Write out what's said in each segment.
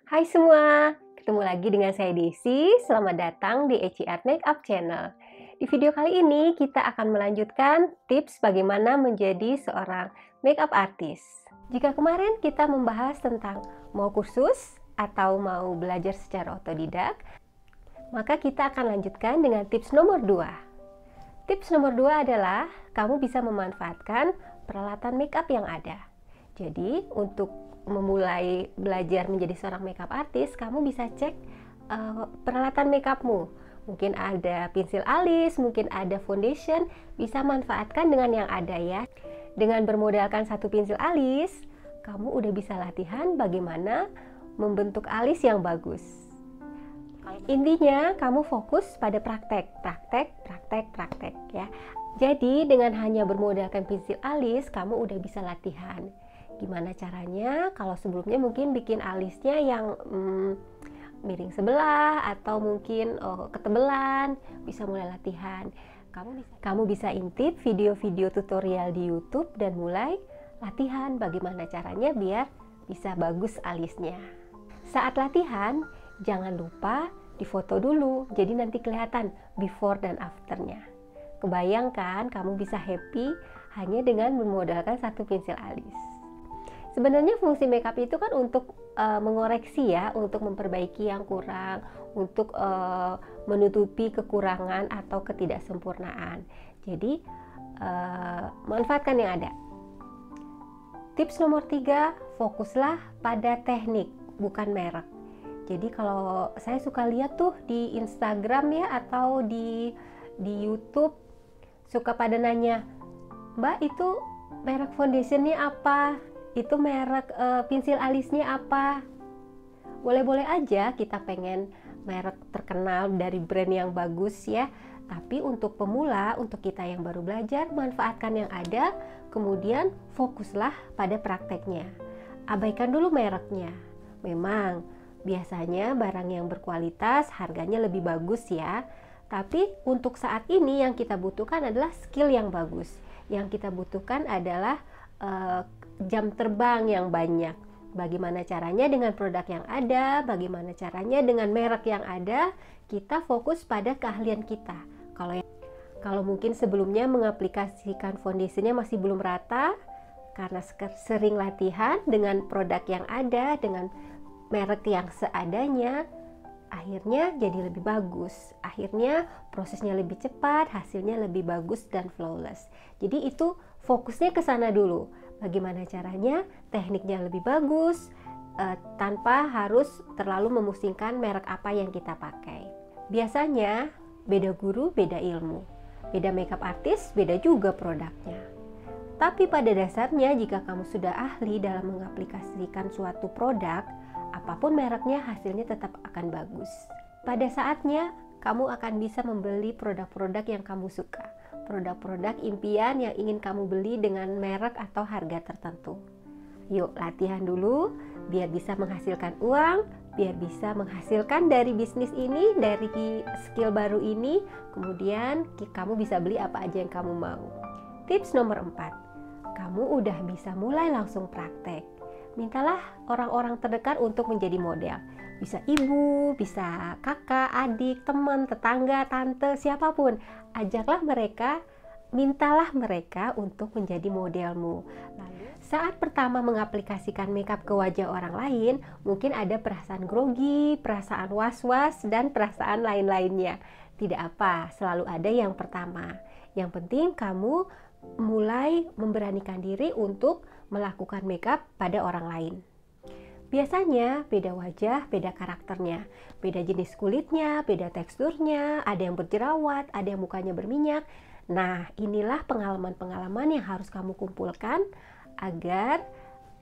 Hai semua, ketemu lagi dengan saya Desi. Selamat datang di Eci Art Makeup Channel. Di video kali ini kita akan melanjutkan tips bagaimana menjadi seorang makeup artist. Jika kemarin kita membahas tentang mau kursus atau mau belajar secara otodidak, maka kita akan lanjutkan dengan tips nomor 2. Tips nomor 2 adalah kamu bisa memanfaatkan peralatan makeup yang ada. Jadi untuk memulai belajar menjadi seorang makeup artist, kamu bisa cek peralatan makeupmu. Mungkin ada pensil alis, mungkin ada foundation, bisa manfaatkan dengan yang ada ya. Dengan bermodalkan satu pensil alis, kamu udah bisa latihan bagaimana membentuk alis yang bagus. Intinya kamu fokus pada praktek ya. Jadi dengan hanya bermodalkan pensil alis, kamu udah bisa latihan. Gimana caranya? Kalau sebelumnya mungkin bikin alisnya yang miring sebelah atau mungkin ketebelan, bisa mulai latihan. Kamu bisa intip video-video tutorial di YouTube dan mulai latihan bagaimana caranya biar bisa bagus alisnya. Saat latihan, jangan lupa difoto dulu, jadi nanti kelihatan before dan afternya. Kebayangkan kamu bisa happy hanya dengan bermodalkan satu pensil alis. Sebenarnya fungsi makeup itu kan untuk mengoreksi ya, untuk memperbaiki yang kurang, untuk menutupi kekurangan atau ketidaksempurnaan. Jadi manfaatkan yang ada. Tips nomor 3, fokuslah pada teknik, bukan merek. Jadi kalau saya suka lihat tuh di Instagram ya atau di YouTube, suka pada nanya, "Mbak, itu merek foundationnya apa? Itu merek pensil alisnya apa?" Boleh-boleh aja kita pengen merek terkenal dari brand yang bagus ya, tapi untuk pemula, untuk kita yang baru belajar, manfaatkan yang ada, kemudian fokuslah pada prakteknya. Abaikan dulu mereknya. Memang biasanya barang yang berkualitas harganya lebih bagus ya, tapi untuk saat ini yang kita butuhkan adalah skill yang bagus. Yang kita butuhkan adalah jam terbang yang banyak. Bagaimana caranya dengan produk yang ada, bagaimana caranya dengan merek yang ada, kita fokus pada keahlian kita. Kalau mungkin sebelumnya mengaplikasikan foundationnya masih belum rata, karena sering latihan dengan produk yang ada, dengan merek yang seadanya, akhirnya jadi lebih bagus. Akhirnya prosesnya lebih cepat, hasilnya lebih bagus dan flawless. Jadi itu fokusnya ke sana dulu. Bagaimana caranya tekniknya lebih bagus tanpa harus terlalu memusingkan merek apa yang kita pakai. Biasanya beda guru, beda ilmu. Beda makeup artist, beda juga produknya. Tapi pada dasarnya jika kamu sudah ahli dalam mengaplikasikan suatu produk, apapun mereknya hasilnya tetap akan bagus. Pada saatnya kamu akan bisa membeli produk-produk yang kamu suka, produk-produk impian yang ingin kamu beli dengan merek atau harga tertentu. Yuk latihan dulu biar bisa menghasilkan uang, biar bisa menghasilkan dari bisnis ini, dari skill baru ini, kemudian kamu bisa beli apa aja yang kamu mau. Tips nomor 4, kamu udah bisa mulai langsung praktek. Mintalah orang-orang terdekat untuk menjadi model. Bisa ibu, bisa kakak, adik, teman, tetangga, tante, siapapun. Ajaklah mereka, mintalah mereka untuk menjadi modelmu. Lalu, saat pertama mengaplikasikan makeup ke wajah orang lain, mungkin ada perasaan grogi, perasaan was-was, dan perasaan lain-lainnya. Tidak apa, selalu ada yang pertama. Yang penting kamu mulai memberanikan diri untuk melakukan makeup pada orang lain. Biasanya beda wajah, beda karakternya, beda jenis kulitnya, beda teksturnya, ada yang berjerawat, ada yang mukanya berminyak. Nah, inilah pengalaman-pengalaman yang harus kamu kumpulkan agar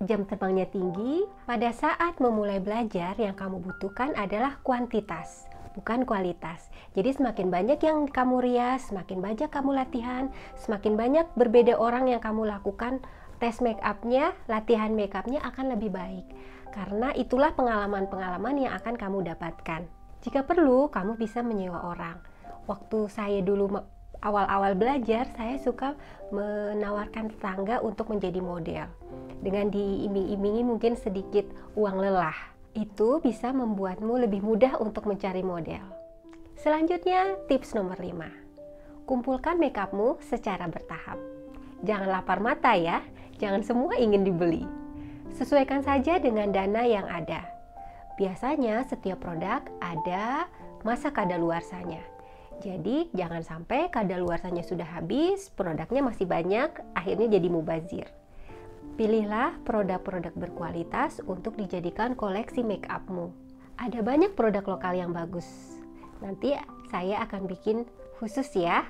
jam terbangnya tinggi. Pada saat memulai belajar, yang kamu butuhkan adalah kuantitas, bukan kualitas. Jadi semakin banyak yang kamu rias, semakin banyak kamu latihan, semakin banyak berbeda orang yang kamu lakukan tes make upnya, latihan make upnya akan lebih baik. Karena itulah pengalaman-pengalaman yang akan kamu dapatkan. Jika perlu, kamu bisa menyewa orang. Waktu saya dulu awal-awal belajar, saya suka menawarkan tetangga untuk menjadi model. Dengan diiming-imingi mungkin sedikit uang lelah. Itu bisa membuatmu lebih mudah untuk mencari model. Selanjutnya, tips nomor 5. Kumpulkan makeupmu secara bertahap. Jangan lapar mata ya, jangan semua ingin dibeli. Sesuaikan saja dengan dana yang ada. Biasanya setiap produk ada masa kadaluarsanya. Jadi jangan sampai kadaluarsanya sudah habis, produknya masih banyak, akhirnya jadi mubazir. Pilihlah produk-produk berkualitas untuk dijadikan koleksi makeupmu. Ada banyak produk lokal yang bagus. Nanti saya akan bikin khusus ya.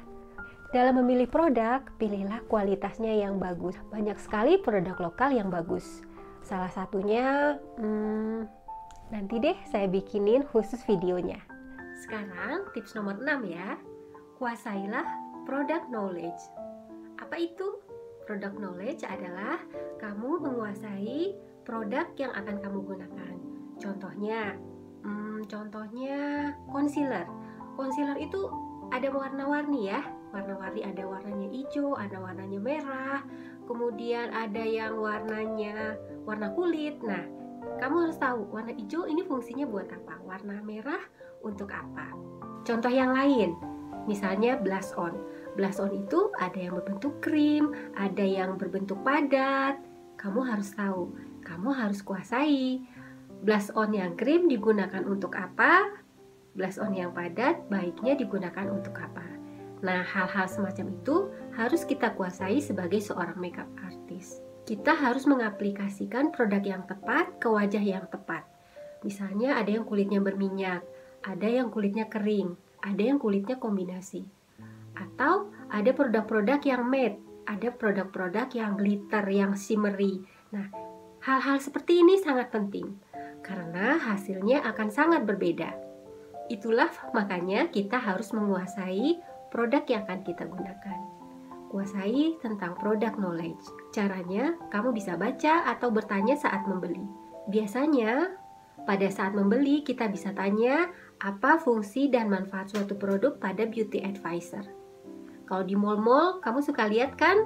Dalam memilih produk, pilihlah kualitasnya yang bagus. Banyak sekali produk lokal yang bagus. Salah satunya, nanti deh saya bikinin khusus videonya. Sekarang tips nomor 6 ya. Kuasailah product knowledge. Apa itu? Product knowledge adalah kamu menguasai produk yang akan kamu gunakan. Contohnya concealer. Concealer itu ada warna-warni ya. Warna-warni, ada warnanya hijau, ada warnanya merah, kemudian ada yang warnanya warna kulit. Nah, kamu harus tahu warna hijau ini fungsinya buat apa, warna merah untuk apa. Contoh yang lain, misalnya blush on. Blush on itu ada yang berbentuk krim, ada yang berbentuk padat. Kamu harus tahu, kamu harus kuasai. Blush on yang krim digunakan untuk apa? Blush on yang padat baiknya digunakan untuk apa? Nah, hal-hal semacam itu harus kita kuasai sebagai seorang makeup artist. Kita harus mengaplikasikan produk yang tepat ke wajah yang tepat. Misalnya ada yang kulitnya berminyak, ada yang kulitnya kering, ada yang kulitnya kombinasi. Atau ada produk-produk yang matte, ada produk-produk yang glitter, yang shimmery. Nah, hal-hal seperti ini sangat penting karena hasilnya akan sangat berbeda. Itulah makanya kita harus menguasai produk yang akan kita gunakan. Kuasai tentang product knowledge. Caranya, kamu bisa baca atau bertanya saat membeli. Biasanya, pada saat membeli kita bisa tanya apa fungsi dan manfaat suatu produk pada beauty advisor. Kalau di mall-mall, kamu suka lihat kan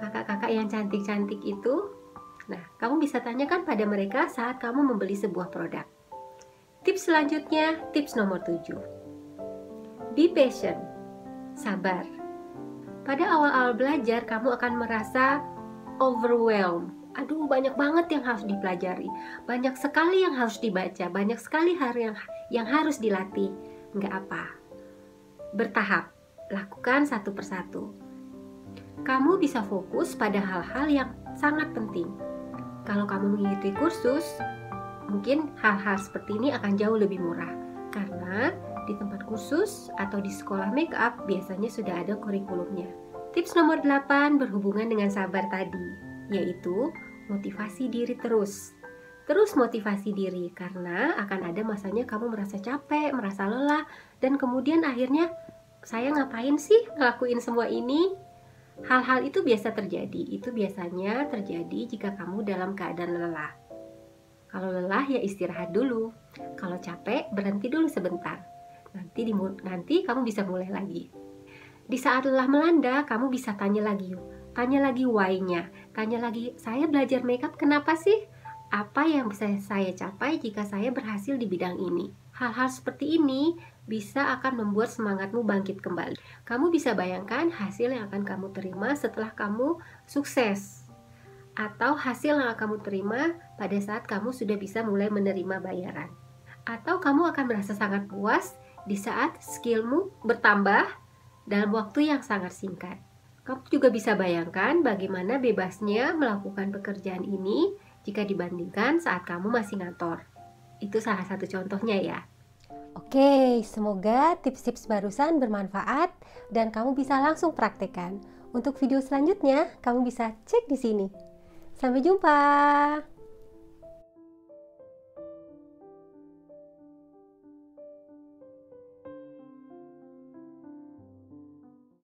kakak-kakak yang cantik-cantik itu? Nah, kamu bisa tanyakan pada mereka saat kamu membeli sebuah produk. Tips selanjutnya, tips nomor 7. Be patient. Sabar. Pada awal-awal belajar, kamu akan merasa overwhelmed. Aduh, banyak banget yang harus dipelajari. Banyak sekali yang harus dibaca. Banyak sekali hal yang harus dilatih. Nggak apa. Bertahap. Lakukan satu persatu. Kamu bisa fokus pada hal-hal yang sangat penting. Kalau kamu mengikuti kursus, mungkin hal-hal seperti ini akan jauh lebih murah. Karena di tempat kursus atau di sekolah makeup biasanya sudah ada kurikulumnya. Tips nomor 8 berhubungan dengan sabar tadi, yaitu motivasi diri terus. Terus motivasi diri karena akan ada masanya kamu merasa capek, merasa lelah, dan kemudian akhirnya saya ngapain sih ngelakuin semua ini? Hal-hal itu biasa terjadi. Itu biasanya terjadi jika kamu dalam keadaan lelah. Kalau lelah ya istirahat dulu. Kalau capek berhenti dulu sebentar. Nanti kamu bisa mulai lagi. Di saat lelah melanda, kamu bisa tanya lagi why-nya. Tanya lagi, saya belajar makeup kenapa sih? Apa yang bisa saya capai jika saya berhasil di bidang ini? Hal-hal seperti ini bisa akan membuat semangatmu bangkit kembali. Kamu bisa bayangkan hasil yang akan kamu terima setelah kamu sukses. Atau hasil yang akan kamu terima pada saat kamu sudah bisa mulai menerima bayaran. Atau kamu akan merasa sangat puas di saat skillmu bertambah dalam waktu yang sangat singkat. Kamu juga bisa bayangkan bagaimana bebasnya melakukan pekerjaan ini jika dibandingkan saat kamu masih ngantor. Itu salah satu contohnya ya. Oke, semoga tips-tips barusan bermanfaat dan kamu bisa langsung praktekkan. Untuk video selanjutnya, kamu bisa cek di sini. Sampai jumpa.